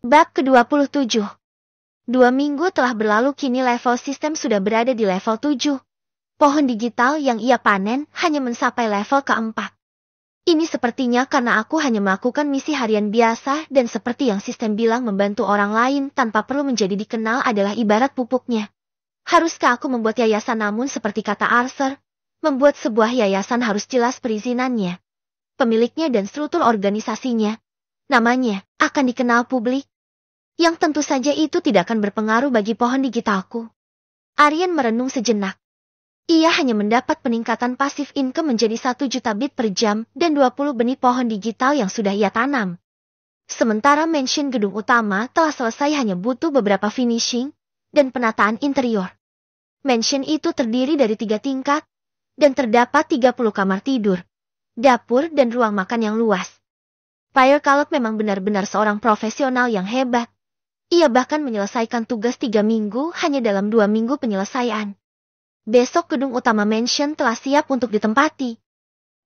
Bab ke-27. 2 minggu telah berlalu, kini level sistem sudah berada di level 7. Pohon digital yang ia panen hanya mencapai level ke-4. Ini sepertinya karena aku hanya melakukan misi harian biasa dan seperti yang sistem bilang membantu orang lain tanpa perlu menjadi dikenal adalah ibarat pupuknya. Haruskah aku membuat yayasan? Namun seperti kata Arthur, membuat sebuah yayasan harus jelas perizinannya, pemiliknya dan struktur organisasinya. Namanya akan dikenal publik. Yang tentu saja itu tidak akan berpengaruh bagi pohon digitalku. Aryan merenung sejenak. Ia hanya mendapat peningkatan pasif income menjadi 1 juta bit per jam dan 20 benih pohon digital yang sudah ia tanam. Sementara mansion gedung utama telah selesai, hanya butuh beberapa finishing dan penataan interior. Mansion itu terdiri dari 3 tingkat dan terdapat 30 kamar tidur, dapur dan ruang makan yang luas. Fire Caleb memang benar-benar seorang profesional yang hebat. Ia bahkan menyelesaikan tugas 3 minggu hanya dalam 2 minggu penyelesaian. Besok gedung utama mansion telah siap untuk ditempati.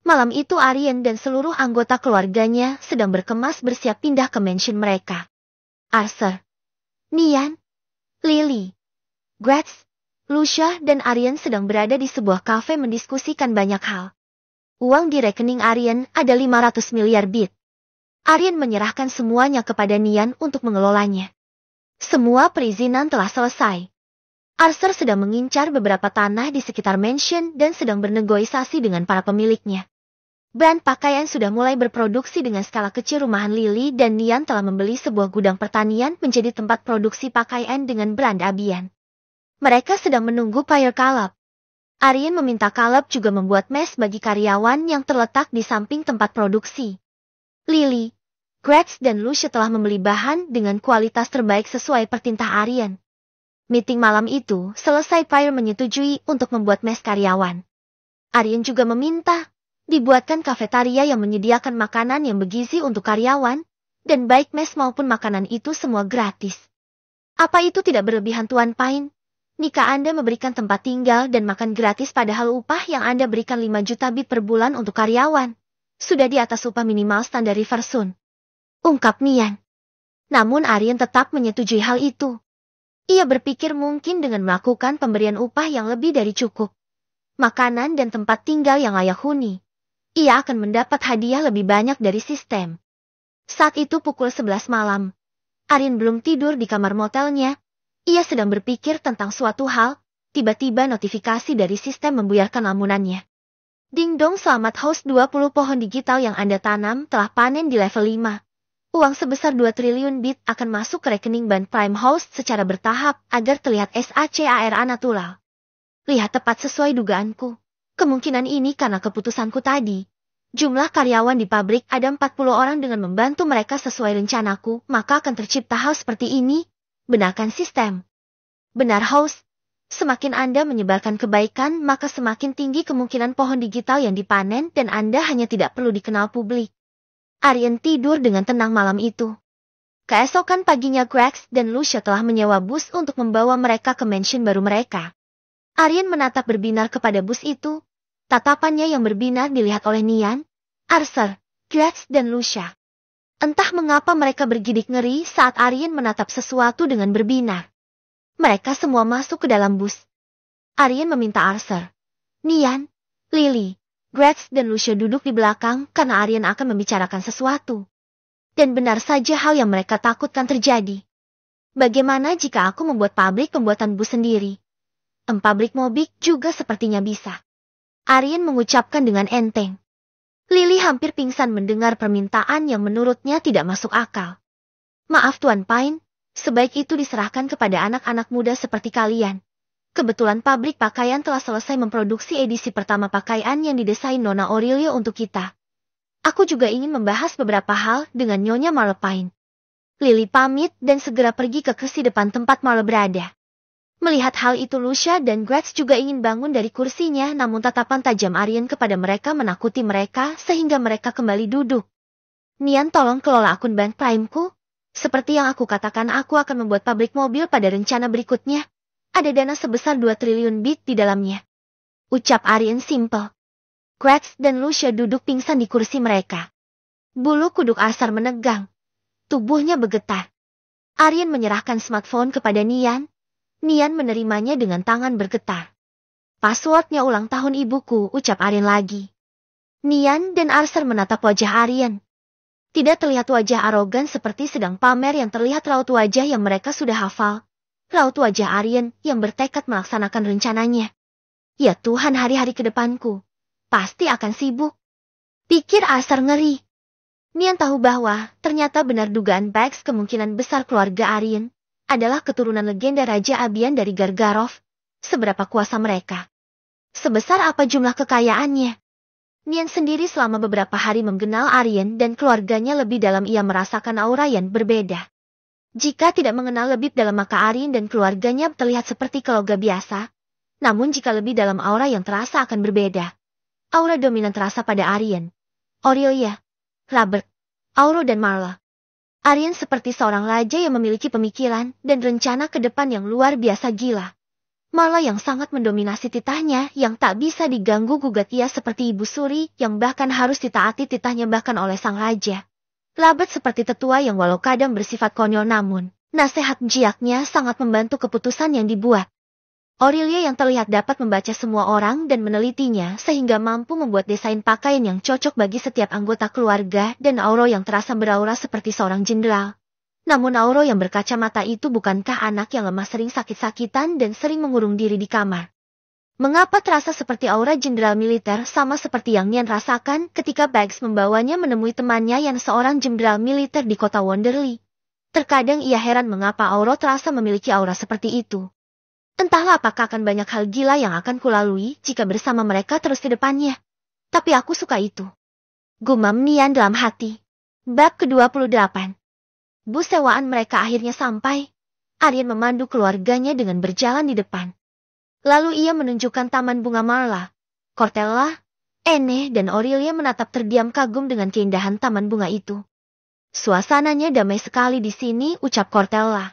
Malam itu Aryan dan seluruh anggota keluarganya sedang berkemas bersiap pindah ke mansion mereka. Arthur, Nian, Lily, Gretz, Lucia dan Aryan sedang berada di sebuah kafe mendiskusikan banyak hal. Uang di rekening Aryan ada 500 miliar bit. Aryan menyerahkan semuanya kepada Nian untuk mengelolanya. Semua perizinan telah selesai. Arthur sedang mengincar beberapa tanah di sekitar mansion dan sedang bernegosiasi dengan para pemiliknya. Brand pakaian sudah mulai berproduksi dengan skala kecil. Rumahan Lily dan Nian telah membeli sebuah gudang pertanian menjadi tempat produksi pakaian dengan brand Abian. Mereka sedang menunggu Fire Caleb. Aryan meminta Caleb juga membuat mes bagi karyawan yang terletak di samping tempat produksi. Lily, Gretz dan Lucia telah membeli bahan dengan kualitas terbaik sesuai perintah Aryan. Meeting malam itu selesai, Fire menyetujui untuk membuat mes karyawan. Aryan juga meminta dibuatkan kafetaria yang menyediakan makanan yang bergizi untuk karyawan, dan baik mes maupun makanan itu semua gratis. Apa itu tidak berlebihan, Tuan Pine? Jika Anda memberikan tempat tinggal dan makan gratis padahal upah yang Anda berikan 5 juta bit per bulan untuk karyawan, sudah di atas upah minimal standar Riversun, ungkap Nian. Namun Aryan tetap menyetujui hal itu. Ia berpikir mungkin dengan melakukan pemberian upah yang lebih dari cukup, makanan dan tempat tinggal yang layak huni, ia akan mendapat hadiah lebih banyak dari sistem. Saat itu pukul 11 malam. Aryan belum tidur di kamar motelnya. Ia sedang berpikir tentang suatu hal. Tiba-tiba notifikasi dari sistem membuyarkan lamunannya. Ding dong, selamat host, 20 pohon digital yang Anda tanam telah panen di level 5. Uang sebesar 2 triliun bit akan masuk ke rekening Bank Prime Host secara bertahap agar terlihat SACARA natural. Lihat, tepat sesuai dugaanku. Kemungkinan ini karena keputusanku tadi. Jumlah karyawan di pabrik ada 40 orang. Dengan membantu mereka sesuai rencanaku, maka akan tercipta hal seperti ini. Benarkan sistem. Benar, host. Semakin Anda menyebarkan kebaikan, maka semakin tinggi kemungkinan pohon digital yang dipanen dan Anda hanya tidak perlu dikenal publik. Aryan tidur dengan tenang malam itu. Keesokan paginya Gretz dan Lucia telah menyewa bus untuk membawa mereka ke mansion baru mereka. Aryan menatap berbinar kepada bus itu. Tatapannya yang berbinar dilihat oleh Nian, Arthur, Gretz dan Lucia. Entah mengapa mereka bergidik ngeri saat Aryan menatap sesuatu dengan berbinar. Mereka semua masuk ke dalam bus. Aryan meminta Arthur, Nian, Lily, Gretz dan Lucia duduk di belakang karena Aryan akan membicarakan sesuatu. Dan benar saja hal yang mereka takutkan terjadi. Bagaimana jika aku membuat pabrik pembuatan bus sendiri? Pabrik mobil juga sepertinya bisa. Aryan mengucapkan dengan enteng. Lily hampir pingsan mendengar permintaan yang menurutnya tidak masuk akal. Maaf, Tuan Pine, sebaik itu diserahkan kepada anak-anak muda seperti kalian. Kebetulan pabrik pakaian telah selesai memproduksi edisi pertama pakaian yang didesain Nona Aurelia untuk kita. Aku juga ingin membahas beberapa hal dengan Nyonya Marlepine. Lily pamit dan segera pergi ke kursi depan tempat Marle berada. Melihat hal itu, Lucia dan Gretz juga ingin bangun dari kursinya, namun tatapan tajam Aryan kepada mereka menakuti mereka sehingga mereka kembali duduk. Nian, tolong kelola akun Bank Prime-ku. Seperti yang aku katakan, aku akan membuat pabrik mobil pada rencana berikutnya. Ada dana sebesar 2 triliun bit di dalamnya, ucap Aryan simple. Gretz dan Lucia duduk pingsan di kursi mereka. Bulu kuduk Arthur menegang. Tubuhnya bergetar. Aryan menyerahkan smartphone kepada Nian. Nian menerimanya dengan tangan bergetar. Passwordnya ulang tahun ibuku, ucap Aryan lagi. Nian dan Arthur menatap wajah Aryan. Tidak terlihat wajah arogan seperti sedang pamer, yang terlihat raut wajah yang mereka sudah hafal. Raut wajah Aryan yang bertekad melaksanakan rencananya. Ya Tuhan, hari-hari ke depanku pasti akan sibuk, pikir Arthur ngeri. Nian tahu bahwa ternyata benar dugaan Bax, kemungkinan besar keluarga Aryan adalah keturunan legenda Raja Abian dari Gargarov. Seberapa kuasa mereka? Sebesar apa jumlah kekayaannya? Nian sendiri selama beberapa hari mengenal Aryan dan keluarganya lebih dalam. Ia merasakan aura yang berbeda. Jika tidak mengenal lebih dalam, maka Aryan dan keluarganya terlihat seperti keluarga biasa. Namun jika lebih dalam, aura yang terasa akan berbeda. Aura dominan terasa pada Aryan, Aurelia, Robert, Auro dan Marla. Aryan seperti seorang raja yang memiliki pemikiran dan rencana ke depan yang luar biasa gila. Marla yang sangat mendominasi titahnya yang tak bisa diganggu-gugat. Ia seperti ibu suri yang bahkan harus ditaati titahnya bahkan oleh sang raja. Robert seperti tetua yang walau kadang bersifat konyol, namun nasihat jiaknya sangat membantu keputusan yang dibuat. Aurelia yang terlihat dapat membaca semua orang dan menelitinya sehingga mampu membuat desain pakaian yang cocok bagi setiap anggota keluarga, dan Auro yang terasa beraura seperti seorang jenderal. Namun Auro yang berkacamata itu bukankah anak yang lemah, sering sakit-sakitan dan sering mengurung diri di kamar? Mengapa terasa seperti aura jenderal militer, sama seperti yang Nian rasakan ketika Bax membawanya menemui temannya yang seorang jenderal militer di kota Wonderly? Terkadang ia heran mengapa Auro terasa memiliki aura seperti itu. Entahlah apakah akan banyak hal gila yang akan kulalui jika bersama mereka terus di depannya. Tapi aku suka itu, gumam Nian dalam hati. Bab ke-28. Bus sewaan mereka akhirnya sampai. Aryan memandu keluarganya dengan berjalan di depan. Lalu ia menunjukkan taman bunga. Marla, Cortella, Ene dan Aurelia menatap terdiam kagum dengan keindahan taman bunga itu. Suasananya damai sekali di sini, ucap Cortella.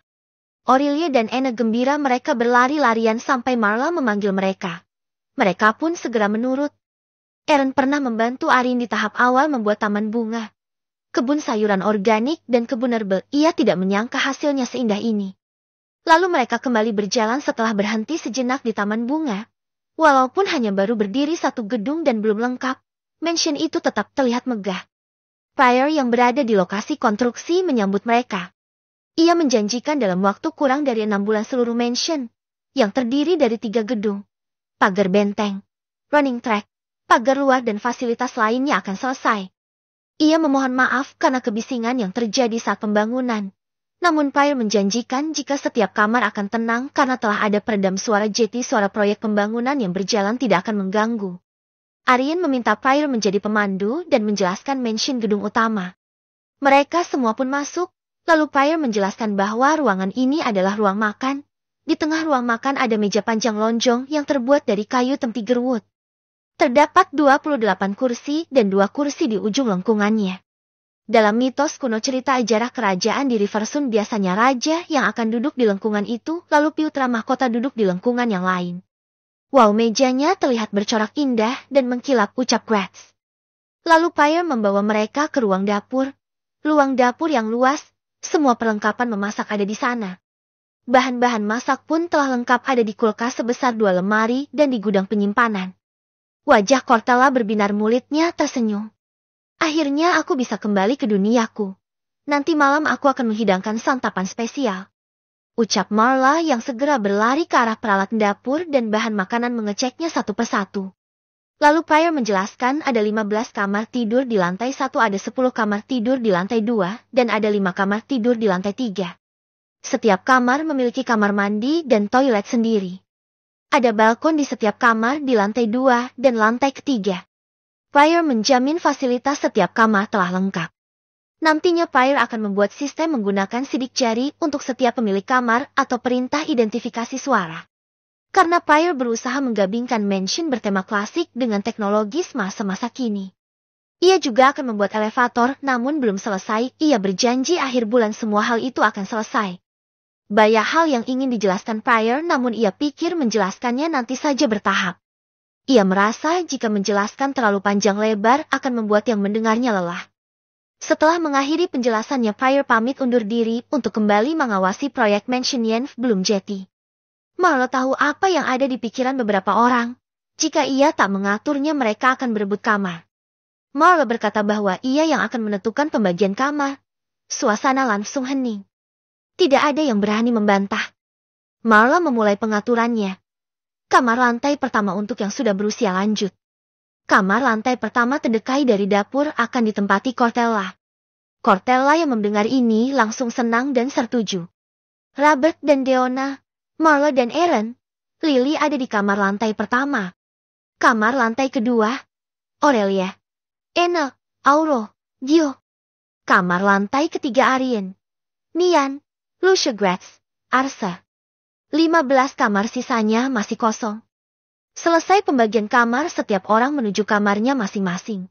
Aurelia dan Ene gembira, mereka berlari-larian sampai Marla memanggil mereka. Mereka pun segera menurut. Eren pernah membantu Arin di tahap awal membuat taman bunga, kebun sayuran organik dan kebun herbal. Ia tidak menyangka hasilnya seindah ini. Lalu mereka kembali berjalan setelah berhenti sejenak di taman bunga. Walaupun hanya baru berdiri satu gedung dan belum lengkap, mansion itu tetap terlihat megah. Pryor yang berada di lokasi konstruksi menyambut mereka. Ia menjanjikan dalam waktu kurang dari 6 bulan seluruh mansion, yang terdiri dari 3 gedung, pagar benteng, running track, pagar luar dan fasilitas lainnya akan selesai. Ia memohon maaf karena kebisingan yang terjadi saat pembangunan. Namun Pryor menjanjikan jika setiap kamar akan tenang karena telah ada peredam suara, jadi suara proyek pembangunan yang berjalan tidak akan mengganggu. Aryan meminta Pryor menjadi pemandu dan menjelaskan mansion gedung utama. Mereka semua pun masuk. Lalu Pryor menjelaskan bahwa ruangan ini adalah ruang makan. Di tengah ruang makan ada meja panjang lonjong yang terbuat dari kayu Tigerwood. Terdapat 28 kursi dan 2 kursi di ujung lengkungannya. Dalam mitos kuno cerita ajarah kerajaan di Riversun, biasanya raja yang akan duduk di lengkungan itu, lalu putra mahkota duduk di lengkungan yang lain. Wow, mejanya terlihat bercorak indah dan mengkilap, ucap Gratz. Lalu Pryor membawa mereka ke ruang dapur. Ruang dapur yang luas. Semua perlengkapan memasak ada di sana. Bahan-bahan masak pun telah lengkap ada di kulkas sebesar 2 lemari dan di gudang penyimpanan. Wajah Cortella berbinar, mulutnya tersenyum. Akhirnya aku bisa kembali ke duniaku. Nanti malam aku akan menghidangkan santapan spesial, ucap Marla yang segera berlari ke arah peralatan dapur dan bahan makanan, mengeceknya satu persatu. Lalu Pryor menjelaskan ada 15 kamar tidur di lantai 1, ada 10 kamar tidur di lantai 2, dan ada 5 kamar tidur di lantai 3. Setiap kamar memiliki kamar mandi dan toilet sendiri. Ada balkon di setiap kamar di lantai 2 dan lantai ketiga. Pryor menjamin fasilitas setiap kamar telah lengkap. Nantinya Pryor akan membuat sistem menggunakan sidik jari untuk setiap pemilik kamar atau perintah identifikasi suara. Karena Pryor berusaha menggabungkan mansion bertema klasik dengan teknologis masa-masa kini. Ia juga akan membuat elevator, namun belum selesai. Ia berjanji akhir bulan semua hal itu akan selesai. Banyak hal yang ingin dijelaskan Pryor, namun ia pikir menjelaskannya nanti saja bertahap. Ia merasa jika menjelaskan terlalu panjang lebar akan membuat yang mendengarnya lelah. Setelah mengakhiri penjelasannya, Fire pamit undur diri untuk kembali mengawasi proyek Mansion Yenf belum jadi. Marla tahu apa yang ada di pikiran beberapa orang. Jika ia tak mengaturnya, mereka akan berebut kamar. Marla berkata bahwa ia yang akan menentukan pembagian kamar. Suasana langsung hening. Tidak ada yang berani membantah. Marla memulai pengaturannya. Kamar lantai pertama untuk yang sudah berusia lanjut. Kamar lantai pertama terdekai dari dapur akan ditempati Cortella. Cortella yang mendengar ini langsung senang dan setuju. Robert dan Deonna, Marla dan Aaron, Lily ada di kamar lantai pertama. Kamar lantai kedua, Aurelia, Anna, Auro, Gio. Kamar lantai ketiga Arien, Nian, Lucia Gratz, Arsa. 15 kamar sisanya masih kosong. Selesai pembagian kamar, setiap orang menuju kamarnya masing-masing.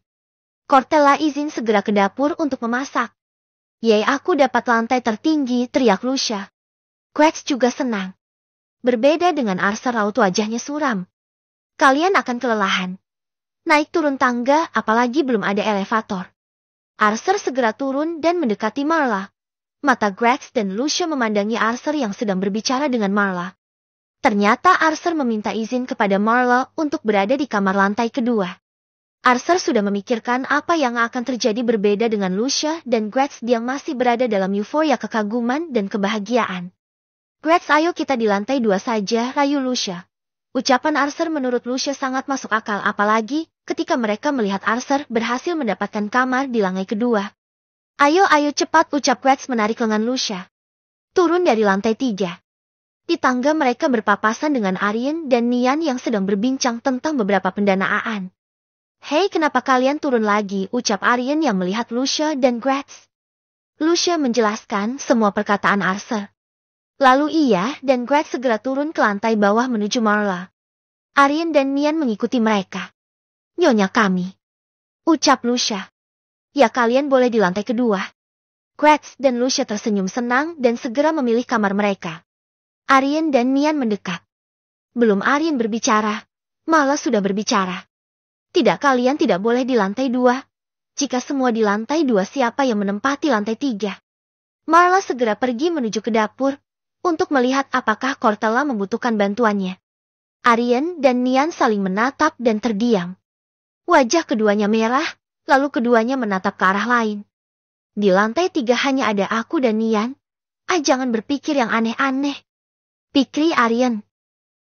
Cortella izin segera ke dapur untuk memasak. Yeay, aku dapat lantai tertinggi, teriak Lucia. Gratz juga senang. Berbeda dengan Arsa, raut wajahnya suram. Kalian akan kelelahan. Naik turun tangga, apalagi belum ada elevator. Arser segera turun dan mendekati Marla. Mata Gratz dan Lucia memandangi Arser yang sedang berbicara dengan Marla. Ternyata Arser meminta izin kepada Marla untuk berada di kamar lantai kedua. Arser sudah memikirkan apa yang akan terjadi, berbeda dengan Lucia dan Gratz yang masih berada dalam euforia kekaguman dan kebahagiaan. Gratz, ayo kita di lantai 2 saja, rayu Lucia. Ucapan Arser menurut Lucia sangat masuk akal, apalagi ketika mereka melihat Arser berhasil mendapatkan kamar di lantai kedua. Ayo cepat, ucap Gratz menarik lengan Lucia. Turun dari lantai 3. Di tangga mereka berpapasan dengan Arien dan Nian yang sedang berbincang tentang beberapa pendanaan. Hei, kenapa kalian turun lagi, ucap Arien yang melihat Lucia dan Gratz. Lucia menjelaskan semua perkataan Arser. Lalu ia dan Gratz segera turun ke lantai bawah menuju Marla. Arien dan Nian mengikuti mereka. Nyonya kami, ucap Lucia. Ya, kalian boleh di lantai kedua. Gratz dan Lucia tersenyum senang dan segera memilih kamar mereka. Arien dan Nian mendekat. Belum Arien berbicara, Marla sudah berbicara. Tidak, kalian tidak boleh di lantai 2. Jika semua di lantai 2, siapa yang menempati lantai 3? Marla segera pergi menuju ke dapur untuk melihat apakah Cortella membutuhkan bantuannya. Arien dan Nian saling menatap dan terdiam. Wajah keduanya merah, lalu keduanya menatap ke arah lain. Di lantai 3 hanya ada aku dan Nian. Jangan berpikir yang aneh-aneh, pikir Arien.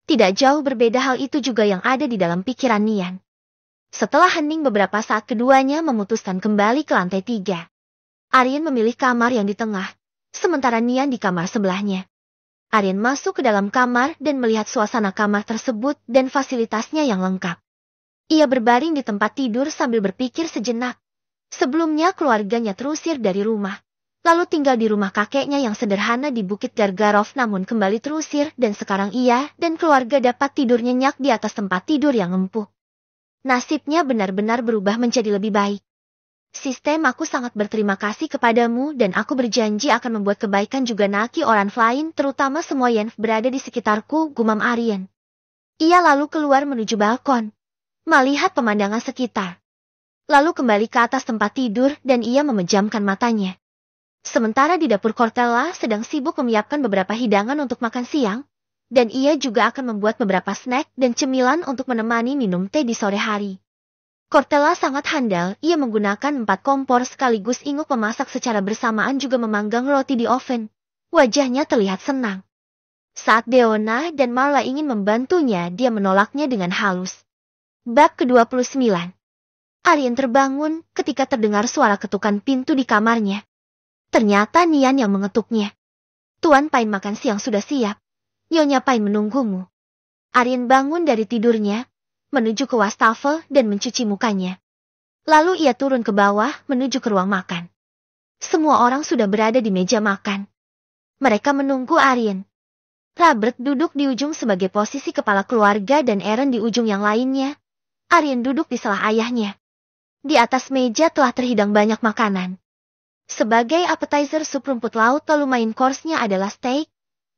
Tidak jauh berbeda hal itu juga yang ada di dalam pikiran Nian. Setelah hening beberapa saat, keduanya memutuskan kembali ke lantai 3. Arien memilih kamar yang di tengah, sementara Nian di kamar sebelahnya. Arien masuk ke dalam kamar dan melihat suasana kamar tersebut dan fasilitasnya yang lengkap. Ia berbaring di tempat tidur sambil berpikir sejenak. Sebelumnya keluarganya terusir dari rumah, lalu tinggal di rumah kakeknya yang sederhana di Bukit Gargarov, namun kembali terusir dan sekarang ia dan keluarga dapat tidur nyenyak di atas tempat tidur yang empuk. Nasibnya benar-benar berubah menjadi lebih baik. Sistem, aku sangat berterima kasih kepadamu dan aku berjanji akan membuat kebaikan juga Naki orang lain, terutama semua yang berada di sekitarku, gumam Arien. Ia lalu keluar menuju balkon, melihat pemandangan sekitar. Lalu kembali ke atas tempat tidur dan ia memejamkan matanya. Sementara di dapur Cortella sedang sibuk menyiapkan beberapa hidangan untuk makan siang, dan ia juga akan membuat beberapa snack dan cemilan untuk menemani minum teh di sore hari. Cortella sangat handal, ia menggunakan 4 kompor sekaligus inguk memasak secara bersamaan juga memanggang roti di oven. Wajahnya terlihat senang. Saat Deonna dan Marla ingin membantunya, dia menolaknya dengan halus. Bab ke-29. Arien terbangun ketika terdengar suara ketukan pintu di kamarnya. Ternyata Nian yang mengetuknya. Tuan Pain, makan siang sudah siap. Nyonya Pain menunggumu. Arien bangun dari tidurnya, menuju ke wastafel dan mencuci mukanya. Lalu ia turun ke bawah menuju ke ruang makan. Semua orang sudah berada di meja makan. Mereka menunggu Arien. Robert duduk di ujung sebagai posisi kepala keluarga dan Aaron di ujung yang lainnya. Arien duduk di sebelah ayahnya. Di atas meja telah terhidang banyak makanan. Sebagai appetizer, sup rumput laut, lalu main course-nya adalah steak,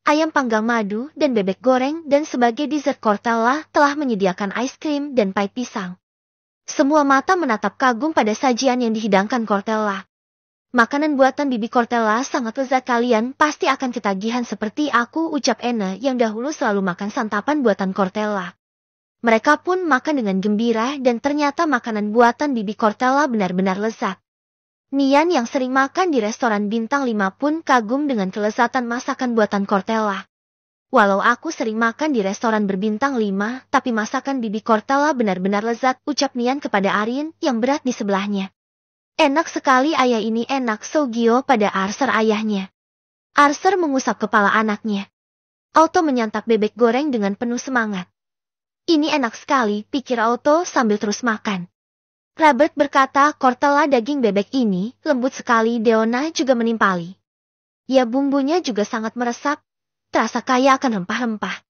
ayam panggang madu, dan bebek goreng, dan sebagai dessert Cortella telah menyediakan es krim dan pai pisang. Semua mata menatap kagum pada sajian yang dihidangkan Cortella. Makanan buatan Bibi Cortella sangat lezat, kalian pasti akan ketagihan seperti aku, ucap Anne yang dahulu selalu makan santapan buatan Cortella. Mereka pun makan dengan gembira dan ternyata makanan buatan Bibi Cortella benar-benar lezat. Nian yang sering makan di restoran bintang 5 pun kagum dengan kelezatan masakan buatan Cortella. Walau aku sering makan di restoran berbintang 5, tapi masakan Bibi Cortella benar-benar lezat, ucap Nian kepada Arin yang berat di sebelahnya. Enak sekali ayah, ini enak, Sogio pada Arthur ayahnya. Arthur mengusap kepala anaknya. Otto menyantap bebek goreng dengan penuh semangat. Ini enak sekali, pikir Otto sambil terus makan. Robert berkata, Cortella daging bebek ini lembut sekali. Deonna juga menimpali. Ya, bumbunya juga sangat meresap, terasa kaya akan rempah-rempah.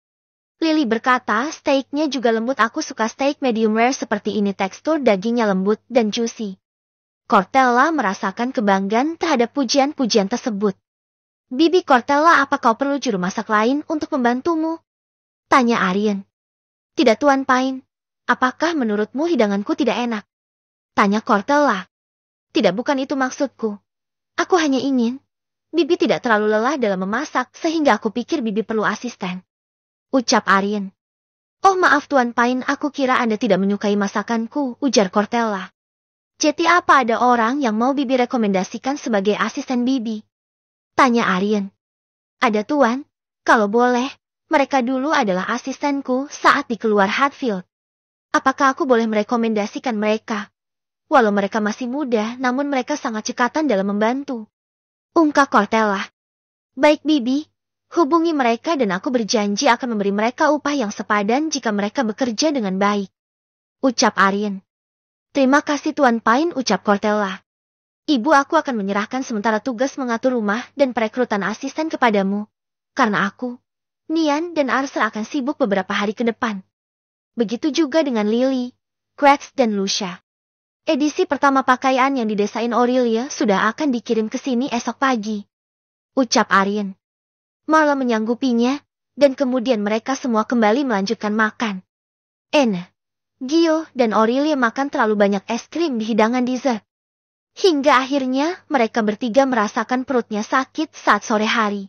Lily berkata, steaknya juga lembut, aku suka steak medium rare seperti ini, tekstur dagingnya lembut dan juicy. Cortella merasakan kebanggaan terhadap pujian-pujian tersebut. Bibi Cortella, apa kau perlu juru masak lain untuk membantumu? Tanya Aryan. Tidak, Tuan Pine. Apakah menurutmu hidanganku tidak enak? Tanya Cortella. Tidak, bukan itu maksudku. Aku hanya ingin Bibi tidak terlalu lelah dalam memasak sehingga aku pikir Bibi perlu asisten. Ucap Aryan. Oh maaf Tuan Pine, aku kira Anda tidak menyukai masakanku, ujar Cortella. Jadi apa ada orang yang mau Bibi rekomendasikan sebagai asisten Bibi? Tanya Aryan. Ada Tuan, kalau boleh, mereka dulu adalah asistenku saat di keluar Hatfield. Apakah aku boleh merekomendasikan mereka? Walau mereka masih muda, namun mereka sangat cekatan dalam membantu. Ungkap Cortella. Baik Bibi, hubungi mereka dan aku berjanji akan memberi mereka upah yang sepadan jika mereka bekerja dengan baik. Ucap Aryan. Terima kasih Tuan Pine, ucap Cortella. Ibu, aku akan menyerahkan sementara tugas mengatur rumah dan perekrutan asisten kepadamu. Karena aku, Nian dan Arthur akan sibuk beberapa hari ke depan. Begitu juga dengan Lily, Crax dan Lucia. Edisi pertama pakaian yang didesain Aurelia sudah akan dikirim ke sini esok pagi. Ucap Aryan. Marla menyanggupinya, dan kemudian mereka semua kembali melanjutkan makan. Anne, Gio dan Aurelia makan terlalu banyak es krim di hidangan dessert. Hingga akhirnya mereka bertiga merasakan perutnya sakit saat sore hari.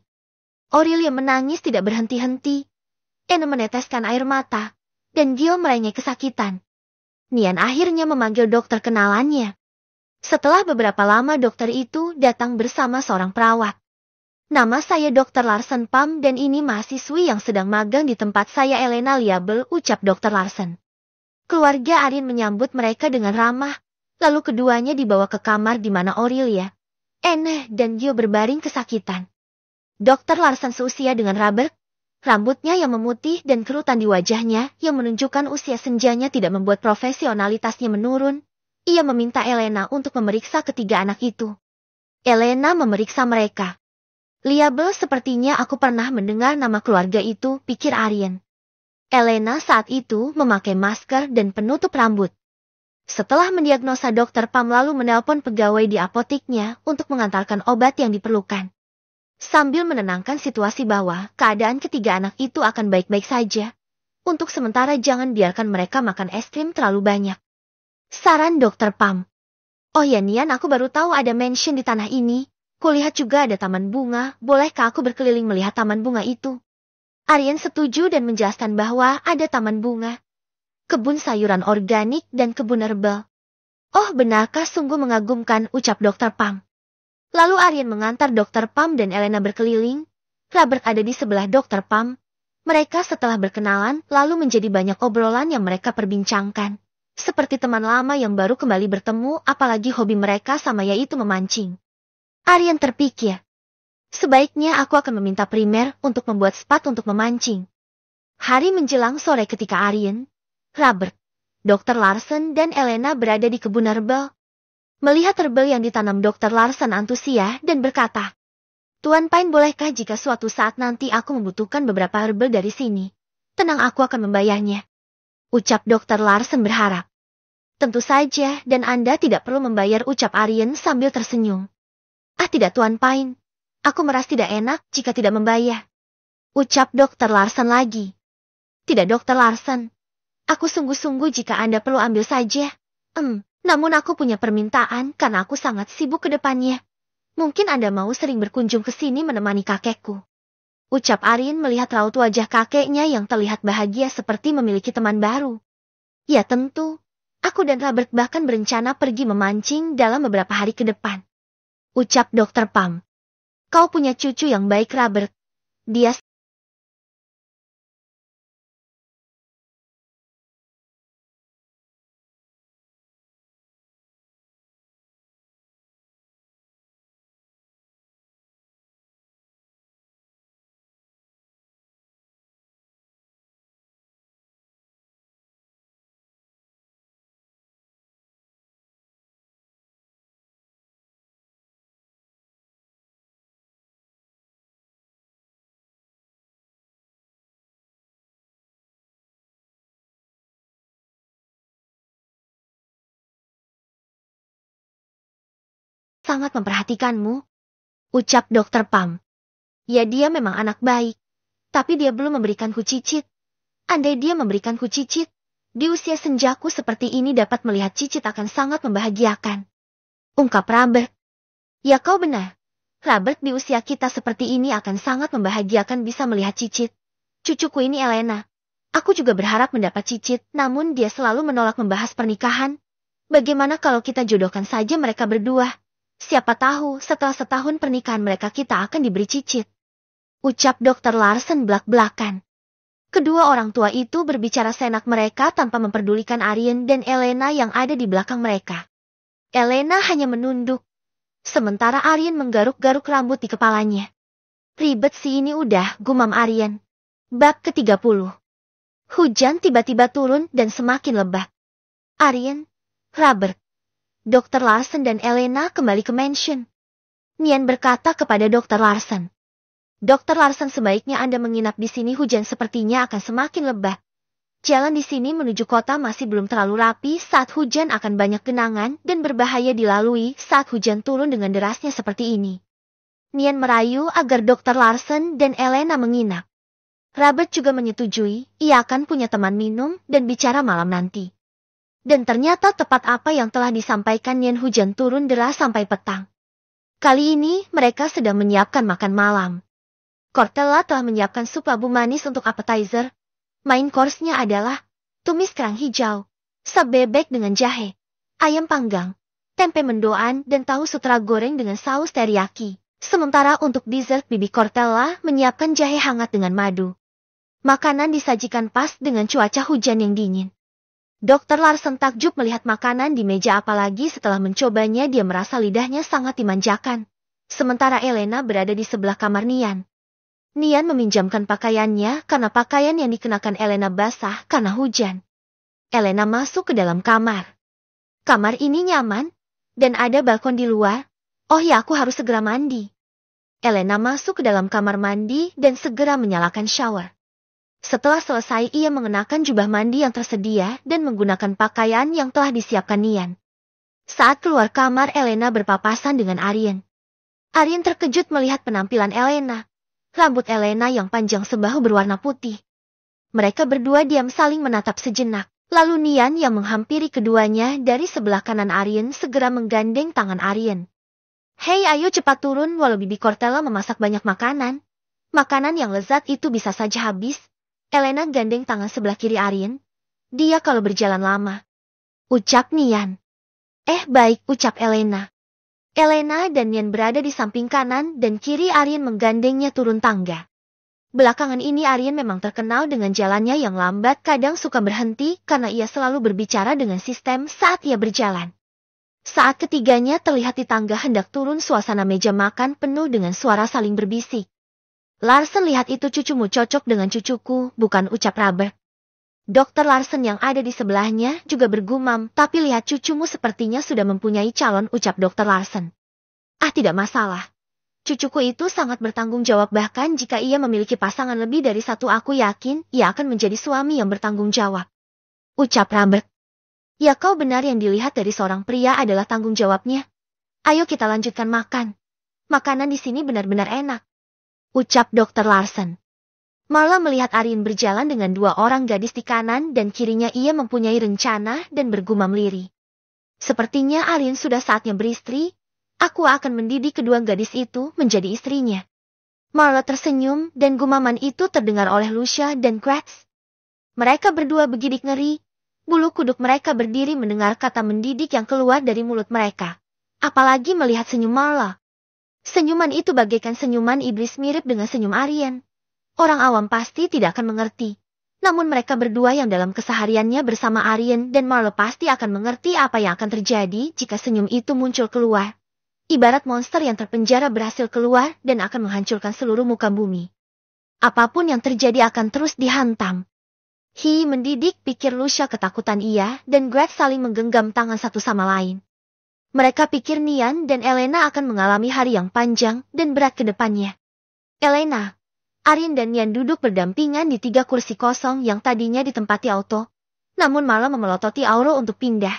Aurelia menangis tidak berhenti-henti. Anne meneteskan air mata, dan Gio merengek kesakitan. Nian akhirnya memanggil dokter kenalannya. Setelah beberapa lama dokter itu datang bersama seorang perawat. Nama saya Dr. Larsen Pam dan ini mahasiswi yang sedang magang di tempat saya, Elena Liable, ucap Dr. Larsen. Keluarga Arin menyambut mereka dengan ramah, lalu keduanya dibawa ke kamar di mana Aurelia, Anne dan Gio berbaring kesakitan. Dr. Larsen seusia dengan Robert, rambutnya yang memutih dan kerutan di wajahnya yang menunjukkan usia senjanya tidak membuat profesionalitasnya menurun. Ia meminta Elena untuk memeriksa ketiga anak itu. Elena memeriksa mereka. Liable, sepertinya aku pernah mendengar nama keluarga itu, pikir Aryan. Elena saat itu memakai masker dan penutup rambut. Setelah mendiagnosa, Dr. Pam lalu menelpon pegawai di apoteknya untuk mengantarkan obat yang diperlukan. Sambil menenangkan situasi bahwa keadaan ketiga anak itu akan baik-baik saja. Untuk sementara jangan biarkan mereka makan es krim terlalu banyak. Saran Dr. Pam. Oh ya Nian, aku baru tahu ada mansion di tanah ini. Kulihat juga ada taman bunga, bolehkah aku berkeliling melihat taman bunga itu? Aryan setuju dan menjelaskan bahwa ada taman bunga, kebun sayuran organik dan kebun herbal. Oh benarkah, sungguh mengagumkan, ucap Dr. Pam. Lalu Aryan mengantar Dr. Pam dan Elena berkeliling. Robert ada di sebelah Dr. Pam. Mereka setelah berkenalan lalu menjadi banyak obrolan yang mereka perbincangkan. Seperti teman lama yang baru kembali bertemu, apalagi hobi mereka sama yaitu memancing. Aryan terpikir. Sebaiknya aku akan meminta Primer untuk membuat spot untuk memancing. Hari menjelang sore ketika Aryan, Robert, Dr. Larsen dan Elena berada di kebun herbal. Melihat herbal yang ditanam, Dr. Larsen antusias dan berkata, Tuan Pine, bolehkah jika suatu saat nanti aku membutuhkan beberapa herbal dari sini? Tenang, aku akan membayarnya. Ucap Dr. Larsen berharap. Tentu saja, dan Anda tidak perlu membayar, ucap Aryan sambil tersenyum. Ah tidak Tuan Pine. Aku merasa tidak enak jika tidak membayar. Ucap Dr. Larsen lagi. Tidak Dr. Larsen. Aku sungguh-sungguh jika Anda perlu ambil saja. Namun aku punya permintaan karena aku sangat sibuk ke depannya. Mungkin Anda mau sering berkunjung ke sini menemani kakekku. Ucap Aryan melihat raut wajah kakeknya yang terlihat bahagia seperti memiliki teman baru. Ya tentu, aku dan Robert bahkan berencana pergi memancing dalam beberapa hari ke depan. Ucap Dr. Pam. Kau punya cucu yang baik, Robert. Dia sangat memperhatikanmu. Ucap Dr. Pam. Ya dia memang anak baik. Tapi dia belum memberikanku cicit. Andai dia memberikanku cicit, di usia senjaku seperti ini dapat melihat cicit akan sangat membahagiakan. Ungkap Robert. Ya kau benar. Robert, di usia kita seperti ini akan sangat membahagiakan bisa melihat cicit. Cucuku ini Elena. Aku juga berharap mendapat cicit, namun dia selalu menolak membahas pernikahan. Bagaimana kalau kita jodohkan saja mereka berdua? Siapa tahu setelah setahun pernikahan mereka kita akan diberi cicit. Ucap Dr. Larsen belak-belakan. Kedua orang tua itu berbicara seenak mereka tanpa memperdulikan Aryan dan Elena yang ada di belakang mereka. Elena hanya menunduk. Sementara Aryan menggaruk-garuk rambut di kepalanya. Ribet sih ini udah, gumam Aryan. Bab ke-30. Hujan tiba-tiba turun dan semakin lebat. Aryan, Robert, Dr. Larsen dan Elena kembali ke mansion. Nian berkata kepada Dr. Larsen. Dr. Larsen, sebaiknya Anda menginap di sini, hujan sepertinya akan semakin lebat. Jalan di sini menuju kota masih belum terlalu rapi, saat hujan akan banyak genangan dan berbahaya dilalui saat hujan turun dengan derasnya seperti ini. Nian merayu agar Dr. Larsen dan Elena menginap. Robert juga menyetujui, ia akan punya teman minum dan bicara malam nanti. Dan ternyata tepat apa yang telah disampaikan Nian, hujan turun deras sampai petang. Kali ini mereka sedang menyiapkan makan malam. Cortella telah menyiapkan sup labu manis untuk appetizer. Main course-nya adalah tumis kerang hijau, sop bebek dengan jahe, ayam panggang, tempe mendoan dan tahu sutra goreng dengan saus teriyaki. Sementara untuk dessert, Bibi Cortella menyiapkan jahe hangat dengan madu. Makanan disajikan pas dengan cuaca hujan yang dingin. Dr. Larsen takjub melihat makanan di meja, apalagi setelah mencobanya dia merasa lidahnya sangat dimanjakan. Sementara Elena berada di sebelah kamar Nian. Nian meminjamkan pakaiannya karena pakaian yang dikenakan Elena basah karena hujan. Elena masuk ke dalam kamar. Kamar ini nyaman, dan ada balkon di luar. Oh ya, aku harus segera mandi. Elena masuk ke dalam kamar mandi dan segera menyalakan shower. Setelah selesai ia mengenakan jubah mandi yang tersedia dan menggunakan pakaian yang telah disiapkan Nian. Saat keluar kamar Elena berpapasan dengan Aryan. Aryan terkejut melihat penampilan Elena. Rambut Elena yang panjang sebahu berwarna putih. Mereka berdua diam saling menatap sejenak. Lalu Nian yang menghampiri keduanya dari sebelah kanan Aryan segera menggandeng tangan Aryan. Hei, ayo cepat turun, walau Bibi Cortella memasak banyak makanan. Makanan yang lezat itu bisa saja habis. Elena gandeng tangan sebelah kiri Aryan. Dia kalau berjalan lama. Ucap Nian. Baik, ucap Elena. Elena dan Nian berada di samping kanan dan kiri Aryan menggandengnya turun tangga. Belakangan ini Aryan memang terkenal dengan jalannya yang lambat, kadang suka berhenti karena ia selalu berbicara dengan sistem saat ia berjalan. Saat ketiganya terlihat di tangga hendak turun, suasana meja makan penuh dengan suara saling berbisik. Larsen, lihat itu cucumu cocok dengan cucuku, bukan, ucap Robert. Dr. Larsen yang ada di sebelahnya juga bergumam, tapi lihat cucumu sepertinya sudah mempunyai calon, ucap Dr. Larsen. Tidak masalah. Cucuku itu sangat bertanggung jawab, bahkan jika ia memiliki pasangan lebih dari satu aku yakin ia akan menjadi suami yang bertanggung jawab. Ucap Robert. Ya kau benar, yang dilihat dari seorang pria adalah tanggung jawabnya. Ayo kita lanjutkan makan. Makanan di sini benar-benar enak. Ucap Dr. Larsen. Malah melihat Aryan berjalan dengan dua orang gadis di kanan dan kirinya, ia mempunyai rencana dan bergumam lirih. Sepertinya Aryan sudah saatnya beristri. Aku akan mendidik kedua gadis itu menjadi istrinya. Marla tersenyum dan gumaman itu terdengar oleh Lucia dan Gratz. Mereka berdua bergidik ngeri. Bulu kuduk mereka berdiri mendengar kata mendidik yang keluar dari mulut mereka. Apalagi melihat senyum Marla. Senyuman itu bagaikan senyuman iblis mirip dengan senyum Aryan. Orang awam pasti tidak akan mengerti. Namun mereka berdua yang dalam kesehariannya bersama Aryan dan Marla pasti akan mengerti apa yang akan terjadi jika senyum itu muncul keluar. Ibarat monster yang terpenjara berhasil keluar dan akan menghancurkan seluruh muka bumi. Apapun yang terjadi akan terus dihantam. Mendidik, pikir Lucia ketakutan ia dan Gratz saling menggenggam tangan satu sama lain. Mereka pikir Nian dan Elena akan mengalami hari yang panjang dan berat ke depannya. Elena, Aryan dan Nian duduk berdampingan di 3 kursi kosong yang tadinya ditempati Auto, namun malah memelototi Auro untuk pindah.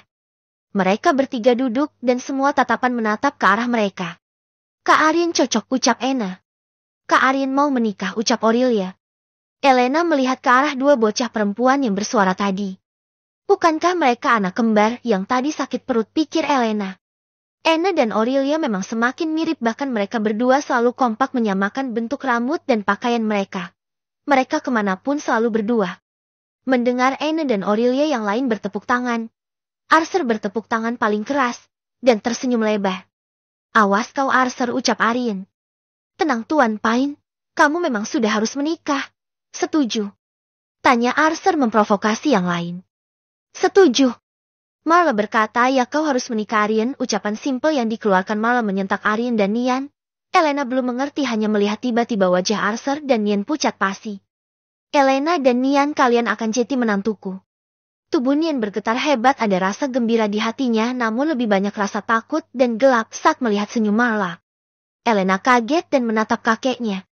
Mereka bertiga duduk dan semua tatapan menatap ke arah mereka. Kak Aryan cocok, ucap Ena. Kak Aryan mau menikah, ucap Aurelia. Elena melihat ke arah 2 bocah perempuan yang bersuara tadi. Bukankah mereka anak kembar yang tadi sakit perut, pikir Elena. Ena dan Aurelia memang semakin mirip, bahkan mereka berdua selalu kompak menyamakan bentuk rambut dan pakaian mereka. Mereka kemanapun selalu berdua. Mendengar Ena dan Aurelia yang lain bertepuk tangan, Arthur bertepuk tangan paling keras, dan tersenyum lebar. Awas kau Arthur, ucap Aryan. Tenang Tuan Pine, kamu memang sudah harus menikah. Setuju? Tanya Arthur memprovokasi yang lain. Setuju. Marla berkata, ya kau harus menikah Aryan. Ucapan simpel yang dikeluarkan Marla menyentak Aryan dan Nian. Elena belum mengerti, hanya melihat tiba-tiba wajah Arthur dan Nian pucat pasi. Elena dan Nian, kalian akan jadi menantuku. Tubuh Nian bergetar hebat, ada rasa gembira di hatinya namun lebih banyak rasa takut dan gelap saat melihat senyum Marla. Elena kaget dan menatap kakeknya.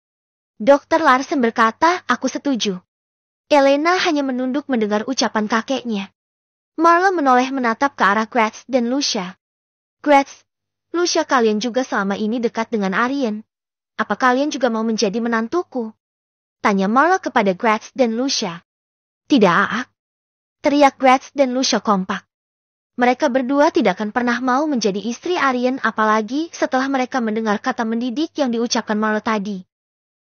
Dr. Larsen berkata, aku setuju. Elena hanya menunduk mendengar ucapan kakeknya. Marla menoleh menatap ke arah Gratz dan Lucia. Gratz, Lucia, kalian juga selama ini dekat dengan Aryan. Apa kalian juga mau menjadi menantuku? Tanya Marla kepada Gratz dan Lucia. Tidak, Aak. Teriak Gratz dan Lucia kompak. Mereka berdua tidak akan pernah mau menjadi istri Aryan, apalagi setelah mereka mendengar kata mendidik yang diucapkan Marla tadi.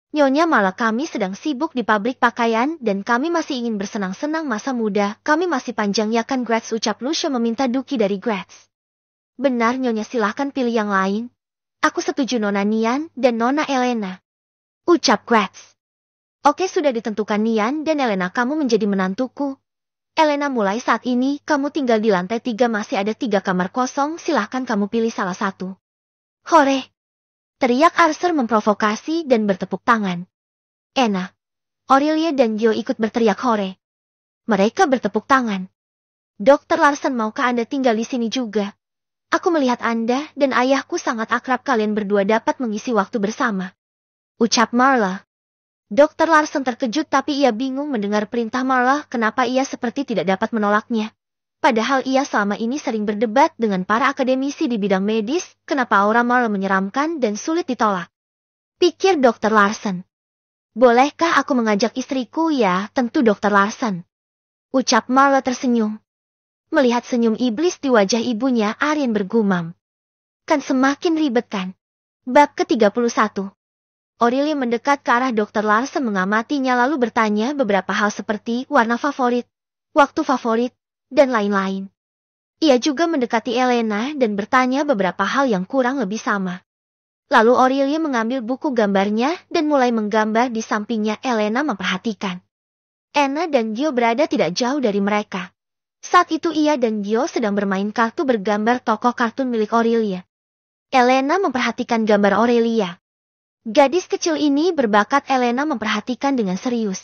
Nyonya Marla, kami sedang sibuk di pabrik pakaian dan kami masih ingin bersenang-senang masa muda. Kami masih panjang, ya kan Gratz, ucap Lucia meminta duki dari Gratz. Benar Nyonya, silahkan pilih yang lain. Aku setuju Nona Nian dan Nona Elena, ucap Gratz. Oke, sudah ditentukan Nian dan Elena, kamu menjadi menantuku. Elena, mulai saat ini kamu tinggal di lantai 3, masih ada 3 kamar kosong, silahkan kamu pilih salah satu. Hore! Teriak Arthur memprovokasi dan bertepuk tangan. Ena, Aurelia dan Gio ikut berteriak hore. Mereka bertepuk tangan. Dr. Larsen, maukah Anda tinggal di sini juga? Aku melihat Anda dan ayahku sangat akrab, kalian berdua dapat mengisi waktu bersama, ucap Marla. Dr. Larsen terkejut, tapi ia bingung mendengar perintah Marla. Kenapa ia seperti tidak dapat menolaknya? Padahal ia selama ini sering berdebat dengan para akademisi di bidang medis. Kenapa aura Marla menyeramkan dan sulit ditolak? Pikir Dr. Larsen. Bolehkah aku mengajak istriku? Ya, tentu Dr. Larsen, ucap Marla tersenyum. Melihat senyum iblis di wajah ibunya, Aryan bergumam. Kan semakin ribet kan? Bab ke-31. Aurelia mendekat ke arah Dr. Larsen mengamatinya lalu bertanya beberapa hal seperti warna favorit, waktu favorit, dan lain-lain. Ia juga mendekati Elena dan bertanya beberapa hal yang kurang lebih sama. Lalu Aurelia mengambil buku gambarnya dan mulai menggambar di sampingnya. Elena memperhatikan. Ena dan Gio berada tidak jauh dari mereka. Saat itu ia dan Gio sedang bermain kartu bergambar tokoh kartun milik Aurelia. Elena memperhatikan gambar Aurelia. Gadis kecil ini berbakat. Elena memperhatikan dengan serius.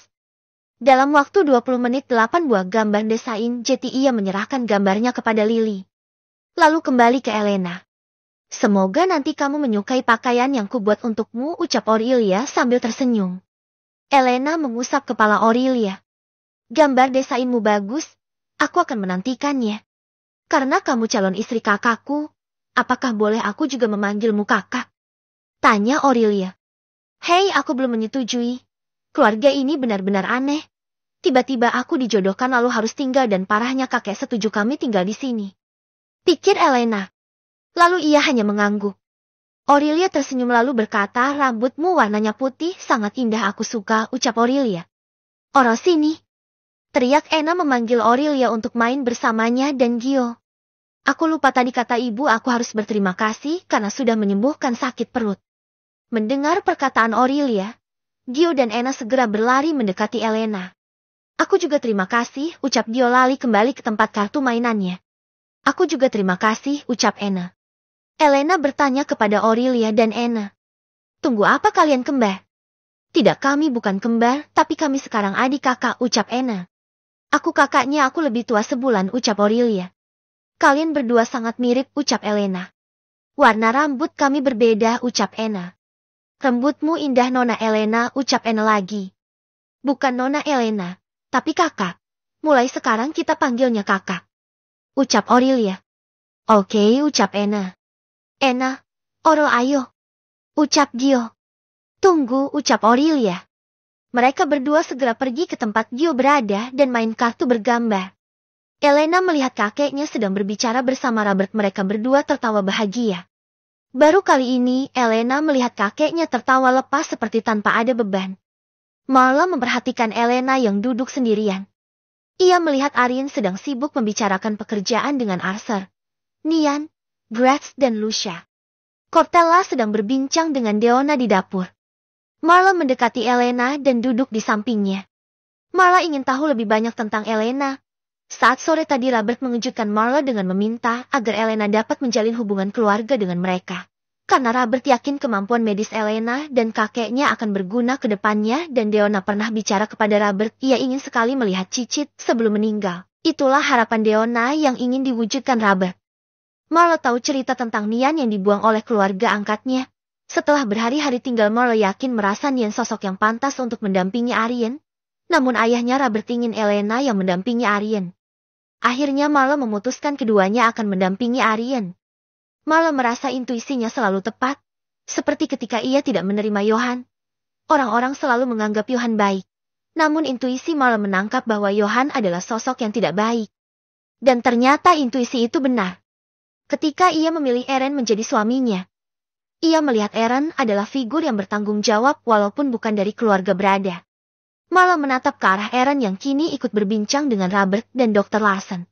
Dalam waktu 20 menit 8 buah gambar desain jadi ia menyerahkan gambarnya kepada Lily. Lalu kembali ke Elena. Semoga nanti kamu menyukai pakaian yang kubuat untukmu, ucap Aurelia sambil tersenyum. Elena mengusap kepala Aurelia. Gambar desainmu bagus, aku akan menantikannya. Karena kamu calon istri kakakku, apakah boleh aku juga memanggilmu kakak? Tanya Aurelia. Hei, aku belum menyetujui. Keluarga ini benar-benar aneh. Tiba-tiba aku dijodohkan lalu harus tinggal dan parahnya kakek setuju kami tinggal di sini, pikir Elena. Lalu ia hanya mengangguk. Aurelia tersenyum lalu berkata, rambutmu warnanya putih, sangat indah, aku suka, ucap Aurelia. Oro sini. Teriak Anna memanggil Aurelia untuk main bersamanya dan Gio. Aku lupa tadi kata ibu, aku harus berterima kasih karena sudah menyembuhkan sakit perut. Mendengar perkataan Aurelia, Gio dan Anna segera berlari mendekati Elena. Aku juga terima kasih, ucap Gio lari kembali ke tempat kartu mainannya. Aku juga terima kasih, ucap Anna. Elena bertanya kepada Aurelia dan Anna. Tunggu, apa kalian kembar? Tidak, kami bukan kembar, tapi kami sekarang adik kakak, ucap Anna. Aku kakaknya, aku lebih tua sebulan, ucap Aurelia. Kalian berdua sangat mirip, ucap Elena. Warna rambut kami berbeda, ucap Anna. Rambutmu indah Nona Elena, ucap Anna lagi. Bukan Nona Elena, tapi kakak. Mulai sekarang kita panggilnya kakak, ucap Aurelia. Oke, ucap Anna. Anna, Oro ayo, ucap Gio. Tunggu, ucap Aurelia. Mereka berdua segera pergi ke tempat Gio berada dan main kartu bergambar. Elena melihat kakeknya sedang berbicara bersama Robert, mereka berdua tertawa bahagia. Baru kali ini Elena melihat kakeknya tertawa lepas seperti tanpa ada beban. Marla memperhatikan Elena yang duduk sendirian. Ia melihat Arjen sedang sibuk membicarakan pekerjaan dengan Arthur, Nian, Gretz dan Lucia. Cortella sedang berbincang dengan Deonna di dapur. Marla mendekati Elena dan duduk di sampingnya. Marla ingin tahu lebih banyak tentang Elena. Saat sore tadi Robert mengejutkan Marla dengan meminta agar Elena dapat menjalin hubungan keluarga dengan mereka. Karena Robert yakin kemampuan medis Elena dan kakeknya akan berguna ke depannya dan Deonna pernah bicara kepada Robert, ia ingin sekali melihat Cicit sebelum meninggal. Itulah harapan Deonna yang ingin diwujudkan Robert. Marla tahu cerita tentang Nian yang dibuang oleh keluarga angkatnya. Setelah berhari-hari tinggal, Marla yakin merasa Nian sosok yang pantas untuk mendampingi Arjen. Namun ayahnya Robert ingin Elena yang mendampingi Arjen. Akhirnya Marla memutuskan keduanya akan mendampingi Arjen. Marla merasa intuisinya selalu tepat. Seperti ketika ia tidak menerima Johan. Orang-orang selalu menganggap Johan baik. Namun intuisi Marla menangkap bahwa Johan adalah sosok yang tidak baik. Dan ternyata intuisi itu benar. Ketika ia memilih Eren menjadi suaminya, ia melihat Eren adalah figur yang bertanggung jawab walaupun bukan dari keluarga berada. Marla menatap ke arah Eren yang kini ikut berbincang dengan Robert dan Dr. Larsen.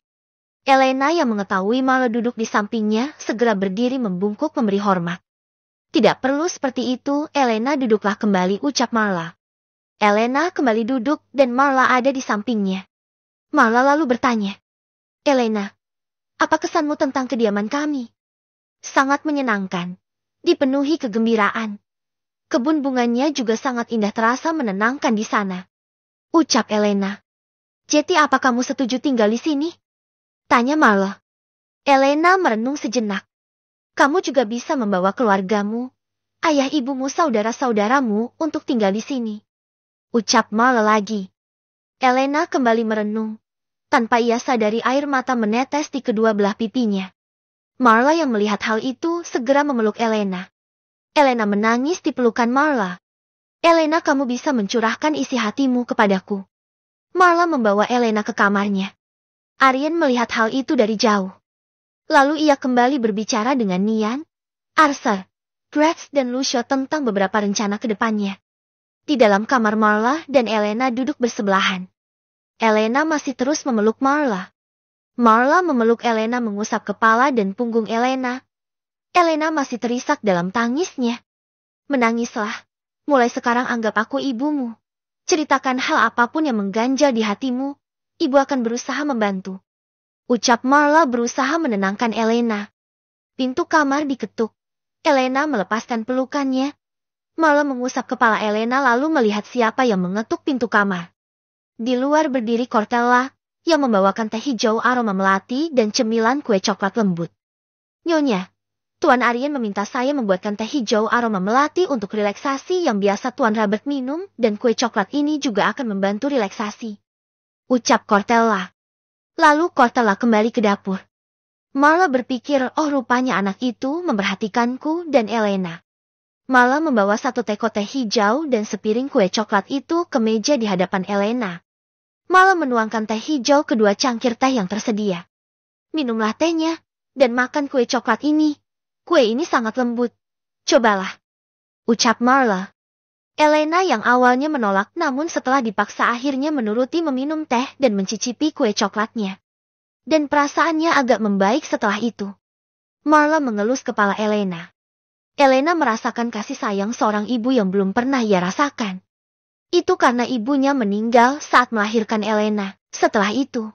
Elena yang mengetahui Marla duduk di sampingnya segera berdiri membungkuk memberi hormat. Tidak perlu seperti itu, Elena, duduklah kembali, ucap Marla. Elena kembali duduk dan Marla ada di sampingnya. Marla lalu bertanya, Elena, apa kesanmu tentang kediaman kami? Sangat menyenangkan. Dipenuhi kegembiraan. Kebun bunganya juga sangat indah, terasa menenangkan di sana, ucap Elena. Jadi apa kamu setuju tinggal di sini? Tanya Marla. Elena merenung sejenak. Kamu juga bisa membawa keluargamu, ayah ibumu, saudara-saudaramu untuk tinggal di sini, ucap Marla lagi. Elena kembali merenung. Tanpa ia sadari air mata menetes di kedua belah pipinya. Marla yang melihat hal itu segera memeluk Elena. Elena menangis di pelukan Marla. Elena, kamu bisa mencurahkan isi hatimu kepadaku. Marla membawa Elena ke kamarnya. Arjen melihat hal itu dari jauh. Lalu ia kembali berbicara dengan Nian, Arthur, Gretz dan Lucia tentang beberapa rencana ke depannya. Di dalam kamar, Marla dan Elena duduk bersebelahan. Elena masih terus memeluk Marla. Marla memeluk Elena, mengusap kepala dan punggung Elena. Elena masih terisak dalam tangisnya. Menangislah. Mulai sekarang anggap aku ibumu. Ceritakan hal apapun yang mengganjal di hatimu. Ibu akan berusaha membantu, ucap Marla berusaha menenangkan Elena. Pintu kamar diketuk. Elena melepaskan pelukannya. Marla mengusap kepala Elena lalu melihat siapa yang mengetuk pintu kamar. Di luar berdiri Cortella, yang membawakan teh hijau aroma melati dan cemilan kue coklat lembut. Nyonya, Tuan Arjen meminta saya membuatkan teh hijau aroma melati untuk relaksasi yang biasa Tuan Robert minum, dan kue coklat ini juga akan membantu relaksasi, ucap Cortella. Lalu Cortella kembali ke dapur. Marla berpikir, oh rupanya anak itu memperhatikanku dan Elena. Marla membawa satu teko teh hijau dan sepiring kue coklat itu ke meja di hadapan Elena. Marla menuangkan teh hijau ke dua cangkir teh yang tersedia. Minumlah tehnya, dan makan kue coklat ini. Kue ini sangat lembut. Cobalah, ucap Marla. Elena yang awalnya menolak namun setelah dipaksa akhirnya menuruti meminum teh dan mencicipi kue coklatnya. Dan perasaannya agak membaik setelah itu. Marla mengelus kepala Elena. Elena merasakan kasih sayang seorang ibu yang belum pernah ia rasakan. Itu karena ibunya meninggal saat melahirkan Elena. Setelah itu,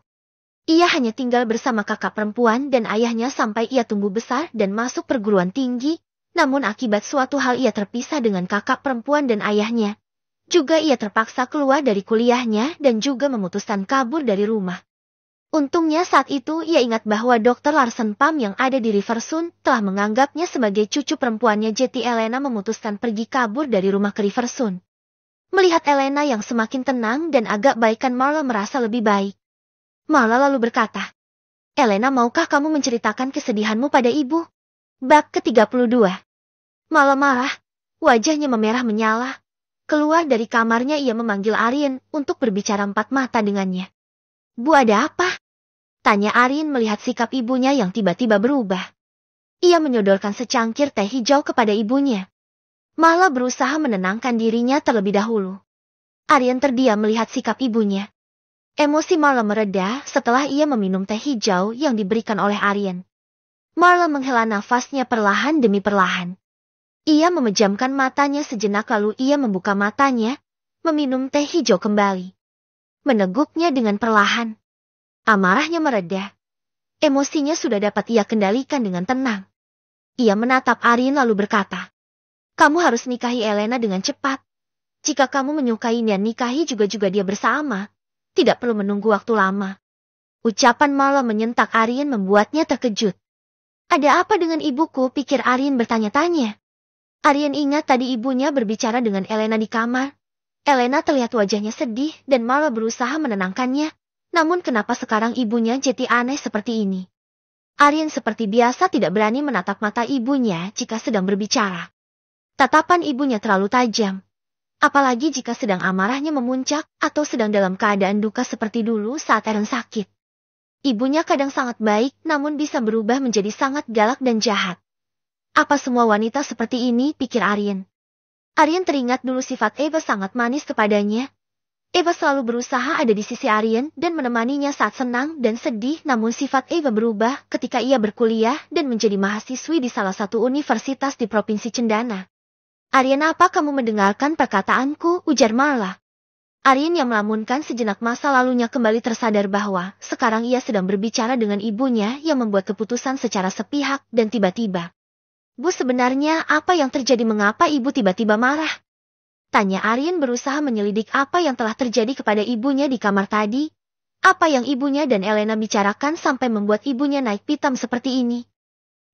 ia hanya tinggal bersama kakak perempuan dan ayahnya sampai ia tumbuh besar dan masuk perguruan tinggi. Namun akibat suatu hal ia terpisah dengan kakak perempuan dan ayahnya. Juga ia terpaksa keluar dari kuliahnya dan juga memutuskan kabur dari rumah. Untungnya saat itu ia ingat bahwa Dr. Larsen Pam yang ada di Riversun telah menganggapnya sebagai cucu perempuannya. Jadi Elena memutuskan pergi kabur dari rumah ke Riversun. Melihat Elena yang semakin tenang dan agak baikan, Marla merasa lebih baik. Marla lalu berkata, Elena, maukah kamu menceritakan kesedihanmu pada ibu? Bab ke-32. Marla marah, wajahnya memerah menyala. Keluar dari kamarnya ia memanggil Arien untuk berbicara empat mata dengannya. Bu, ada apa? Tanya Arien melihat sikap ibunya yang tiba-tiba berubah. Ia menyodorkan secangkir teh hijau kepada ibunya. Marla berusaha menenangkan dirinya terlebih dahulu. Arien terdiam melihat sikap ibunya. Emosi Marla mereda setelah ia meminum teh hijau yang diberikan oleh Arien. Marla menghela nafasnya perlahan demi perlahan. Ia memejamkan matanya sejenak lalu ia membuka matanya, meminum teh hijau kembali. Meneguknya dengan perlahan. Amarahnya mereda. Emosinya sudah dapat ia kendalikan dengan tenang. Ia menatap Arien lalu berkata, kamu harus nikahi Elena dengan cepat. Jika kamu menyukainya, nikahi juga dia bersama. Tidak perlu menunggu waktu lama. Ucapan Marla menyentak Arien membuatnya terkejut. Ada apa dengan ibuku? Pikir Arien bertanya-tanya. Arien ingat tadi ibunya berbicara dengan Elena di kamar. Elena terlihat wajahnya sedih dan Marla berusaha menenangkannya. Namun kenapa sekarang ibunya jadi aneh seperti ini? Arien seperti biasa tidak berani menatap mata ibunya jika sedang berbicara. Tatapan ibunya terlalu tajam. Apalagi jika sedang amarahnya memuncak atau sedang dalam keadaan duka seperti dulu saat Eren sakit. Ibunya kadang sangat baik namun bisa berubah menjadi sangat galak dan jahat. Apa semua wanita seperti ini? Pikir Arien. Arien teringat dulu sifat Eva sangat manis kepadanya. Eva selalu berusaha ada di sisi Arien dan menemaninya saat senang dan sedih, namun sifat Eva berubah ketika ia berkuliah dan menjadi mahasiswi di salah satu universitas di Provinsi Cendana. Arien, apa kamu mendengarkan perkataanku? Ujar Marla. Arien yang melamunkan sejenak masa lalunya kembali tersadar bahwa sekarang ia sedang berbicara dengan ibunya yang membuat keputusan secara sepihak dan tiba-tiba. Bu, sebenarnya apa yang terjadi? Mengapa ibu tiba-tiba marah? Tanya Arien berusaha menyelidik apa yang telah terjadi kepada ibunya di kamar tadi. Apa yang ibunya dan Elena bicarakan sampai membuat ibunya naik pitam seperti ini?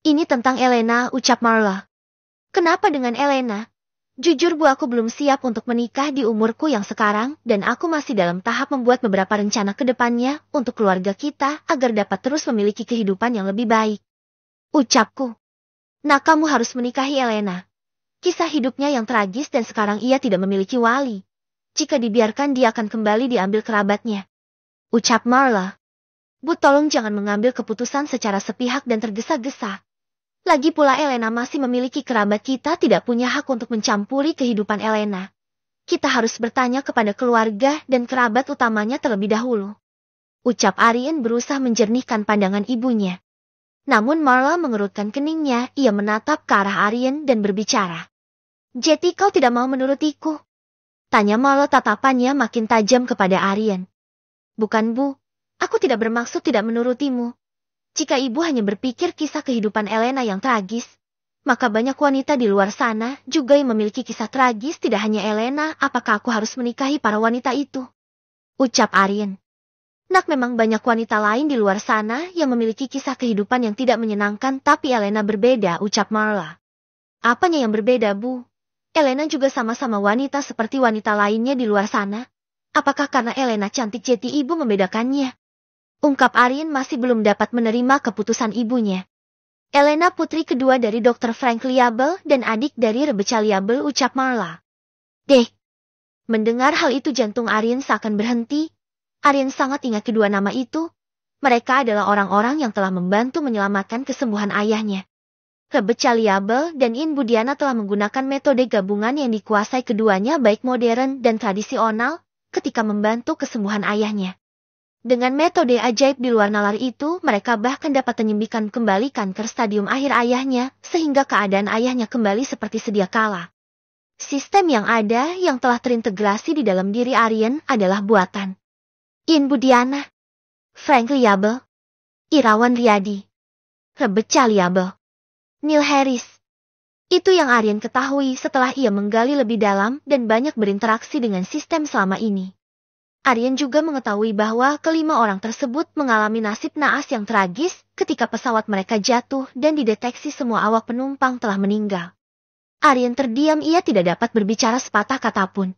Ini tentang Elena, ucap Marla. Kenapa dengan Elena? Jujur Bu, aku belum siap untuk menikah di umurku yang sekarang dan aku masih dalam tahap membuat beberapa rencana ke depannya untuk keluarga kita agar dapat terus memiliki kehidupan yang lebih baik. Ucapku. Nah, kamu harus menikahi Elena. Kisah hidupnya yang tragis dan sekarang ia tidak memiliki wali. Jika dibiarkan dia akan kembali diambil kerabatnya. Ucap Marla. Bu, tolong jangan mengambil keputusan secara sepihak dan tergesa-gesa. Lagi pula Elena masih memiliki kerabat, kita tidak punya hak untuk mencampuri kehidupan Elena. Kita harus bertanya kepada keluarga dan kerabat utamanya terlebih dahulu. Ucap Arien berusaha menjernihkan pandangan ibunya. Namun Marla mengerutkan keningnya, ia menatap ke arah Arien dan berbicara. Jadi kau tidak mau menurutiku? Tanya Marla, tatapannya makin tajam kepada Arien. Bukan Bu, aku tidak bermaksud tidak menurutimu. Jika ibu hanya berpikir kisah kehidupan Elena yang tragis, maka banyak wanita di luar sana juga yang memiliki kisah tragis, tidak hanya Elena. Apakah aku harus menikahi para wanita itu? Ucap Arien. Nak, memang banyak wanita lain di luar sana yang memiliki kisah kehidupan yang tidak menyenangkan, tapi Elena berbeda, ucap Marla. Apanya yang berbeda, Bu? Elena juga sama-sama wanita seperti wanita lainnya di luar sana. Apakah karena Elena cantik jadi ibu membedakannya? Ungkap Arien masih belum dapat menerima keputusan ibunya. Elena putri kedua dari Dr. Frank Liable dan adik dari Rebecca Liable, ucap Marla. Dek. Mendengar hal itu jantung Arien seakan berhenti. Arien sangat ingat kedua nama itu. Mereka adalah orang-orang yang telah membantu menyelamatkan kesembuhan ayahnya. Rebecca Liable dan In Budiana telah menggunakan metode gabungan yang dikuasai keduanya baik modern dan tradisional ketika membantu kesembuhan ayahnya. Dengan metode ajaib di luar nalar itu, mereka bahkan dapat menyembuhkan kembali kanker stadium akhir ayahnya, sehingga keadaan ayahnya kembali seperti sedia kala. Sistem yang ada yang telah terintegrasi di dalam diri Aryan adalah buatan In Budiana, Frank Liable, Irawan Riyadi, Rebecca Liable, Neil Harris. Itu yang Aryan ketahui setelah ia menggali lebih dalam dan banyak berinteraksi dengan sistem selama ini. Aryan juga mengetahui bahwa kelima orang tersebut mengalami nasib naas yang tragis ketika pesawat mereka jatuh dan dideteksi semua awak penumpang telah meninggal. Aryan terdiam, ia tidak dapat berbicara sepatah kata pun.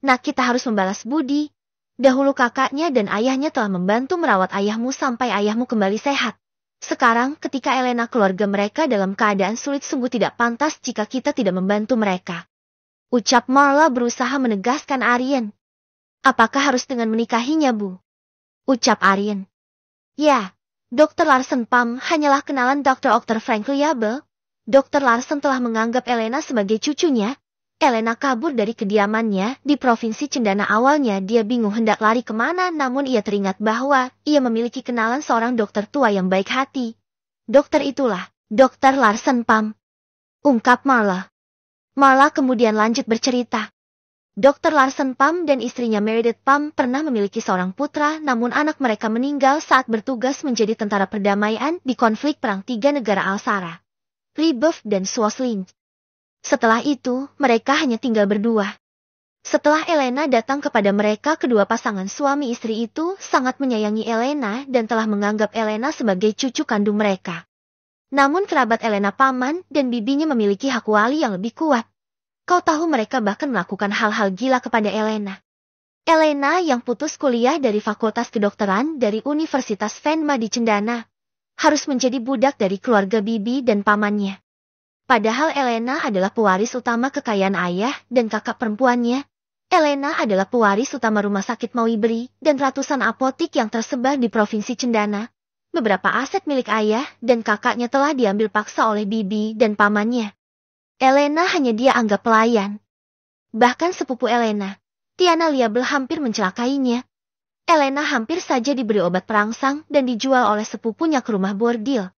Nah, kita harus membalas budi. Dahulu kakaknya dan ayahnya telah membantu merawat ayahmu sampai ayahmu kembali sehat. Sekarang ketika Elena keluarga mereka dalam keadaan sulit, sungguh tidak pantas jika kita tidak membantu mereka. Ucap Marla berusaha menegaskan Aryan. Apakah harus dengan menikahinya, Bu? Ucap Aryan. Ya, Dr. Larsen Pam hanyalah kenalan Dr. Frank Liable. Dr. Larsen telah menganggap Elena sebagai cucunya. Elena kabur dari kediamannya di Provinsi Cendana. Awalnya dia bingung hendak lari kemana, namun ia teringat bahwa ia memiliki kenalan seorang dokter tua yang baik hati. Dokter itulah Dr. Larsen Pam, ungkap Marla. Marla kemudian lanjut bercerita. Dr. Larsen Pam dan istrinya Meredith Pam pernah memiliki seorang putra, namun anak mereka meninggal saat bertugas menjadi tentara perdamaian di konflik perang tiga negara Al-Sara, Rebuff dan Swasling. Setelah itu, mereka hanya tinggal berdua. Setelah Elena datang kepada mereka, kedua pasangan suami istri itu sangat menyayangi Elena dan telah menganggap Elena sebagai cucu kandung mereka. Namun kerabat Elena, paman dan bibinya memiliki hak wali yang lebih kuat. Kau tahu mereka bahkan melakukan hal-hal gila kepada Elena. Elena yang putus kuliah dari Fakultas Kedokteran dari Universitas Venma di Cendana, harus menjadi budak dari keluarga bibi dan pamannya. Padahal Elena adalah pewaris utama kekayaan ayah dan kakak perempuannya. Elena adalah pewaris utama rumah sakit Mawiberi dan ratusan apotik yang tersebar di Provinsi Cendana. Beberapa aset milik ayah dan kakaknya telah diambil paksa oleh bibi dan pamannya. Elena hanya dia anggap pelayan. Bahkan sepupu Elena, Tiana Liable, hampir mencelakainya. Elena hampir saja diberi obat perangsang dan dijual oleh sepupunya ke rumah bordil.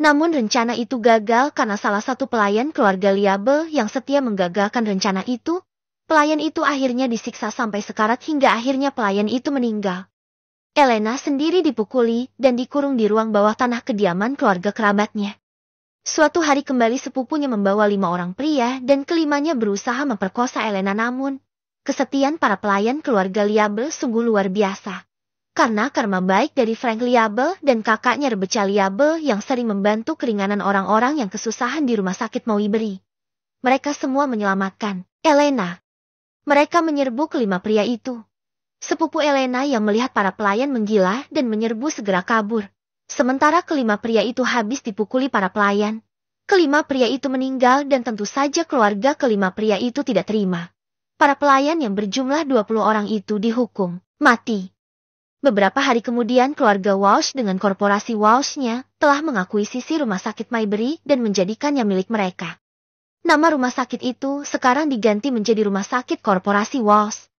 Namun rencana itu gagal karena salah satu pelayan keluarga Liable yang setia menggagalkan rencana itu. Pelayan itu akhirnya disiksa sampai sekarat hingga akhirnya pelayan itu meninggal. Elena sendiri dipukuli dan dikurung di ruang bawah tanah kediaman keluarga kerabatnya. Suatu hari kembali sepupunya membawa 5 orang pria dan kelimanya berusaha memperkosa Elena, namun kesetiaan para pelayan keluarga Liable sungguh luar biasa. Karena karma baik dari Frank Liable dan kakaknya Rebecca Liable yang sering membantu keringanan orang-orang yang kesusahan di rumah sakit Mawiberi. Mereka semua menyelamatkan Elena. Mereka menyerbu kelima pria itu. Sepupu Elena yang melihat para pelayan menggila dan menyerbu segera kabur. Sementara kelima pria itu habis dipukuli para pelayan. Kelima pria itu meninggal dan tentu saja keluarga kelima pria itu tidak terima. Para pelayan yang berjumlah 20 orang itu dihukum mati. Beberapa hari kemudian keluarga Walsh dengan korporasi Walsh-nya telah mengakuisisi rumah sakit Maybury dan menjadikannya milik mereka. Nama rumah sakit itu sekarang diganti menjadi Rumah Sakit Korporasi Walsh.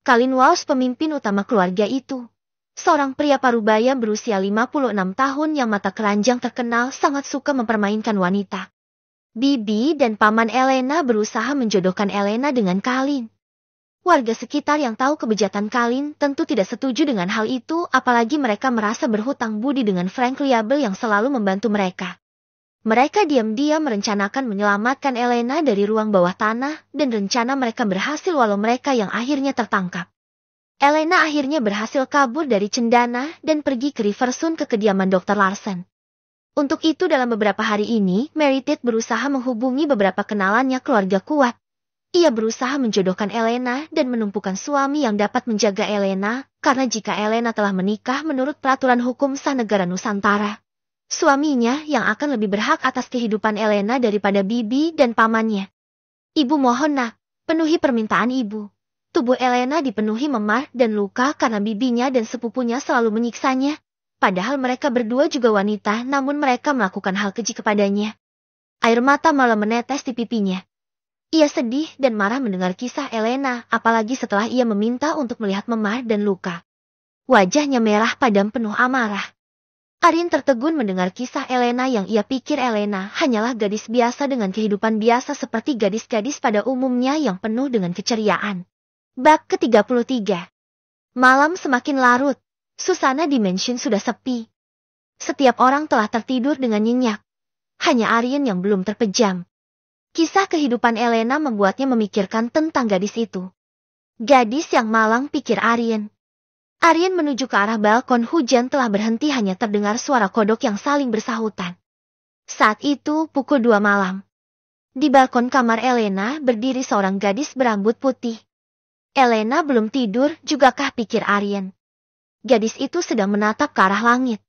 Colin Walsh pemimpin utama keluarga itu. Seorang pria parubaya berusia 56 tahun yang mata keranjang terkenal sangat suka mempermainkan wanita. Bibi dan paman Elena berusaha menjodohkan Elena dengan Colin. Warga sekitar yang tahu kebejatan Colin tentu tidak setuju dengan hal itu, apalagi mereka merasa berhutang budi dengan Frank Liable yang selalu membantu mereka. Mereka diam-diam merencanakan menyelamatkan Elena dari ruang bawah tanah dan rencana mereka berhasil walau mereka yang akhirnya tertangkap. Elena akhirnya berhasil kabur dari Cendana dan pergi ke Riversun ke kediaman Dr. Larsen. Untuk itu dalam beberapa hari ini, Meredith berusaha menghubungi beberapa kenalannya keluarga kuat. Ia berusaha menjodohkan Elena dan menumpukan suami yang dapat menjaga Elena, karena jika Elena telah menikah menurut peraturan hukum sah negara Nusantara, suaminya yang akan lebih berhak atas kehidupan Elena daripada bibi dan pamannya. Ibu mohon nak, penuhi permintaan ibu. Tubuh Elena dipenuhi memar dan luka karena bibinya dan sepupunya selalu menyiksanya. Padahal mereka berdua juga wanita, namun mereka melakukan hal keji kepadanya. Air mata malah menetes di pipinya. Ia sedih dan marah mendengar kisah Elena, apalagi setelah ia meminta untuk melihat memar dan luka. Wajahnya merah padam penuh amarah. Aryan tertegun mendengar kisah Elena yang ia pikir Elena hanyalah gadis biasa dengan kehidupan biasa seperti gadis-gadis pada umumnya yang penuh dengan keceriaan. Bab ke-33. Malam semakin larut. Suasana Dimension sudah sepi. Setiap orang telah tertidur dengan nyenyak. Hanya Aryan yang belum terpejam. Kisah kehidupan Elena membuatnya memikirkan tentang gadis itu. Gadis yang malang, pikir Aryan. Aryan menuju ke arah balkon. Hujan telah berhenti, hanya terdengar suara kodok yang saling bersahutan. Saat itu pukul 2 malam. Di balkon kamar Elena berdiri seorang gadis berambut putih. Elena belum tidur jugakah, pikir Aryan. Gadis itu sedang menatap ke arah langit.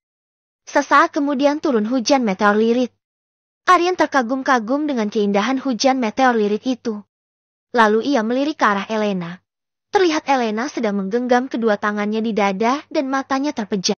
Sesaat kemudian turun hujan meteor lirit. Aryan terkagum-kagum dengan keindahan hujan meteor lirit itu. Lalu ia melirik ke arah Elena. Terlihat Elena sedang menggenggam kedua tangannya di dada dan matanya terpejam.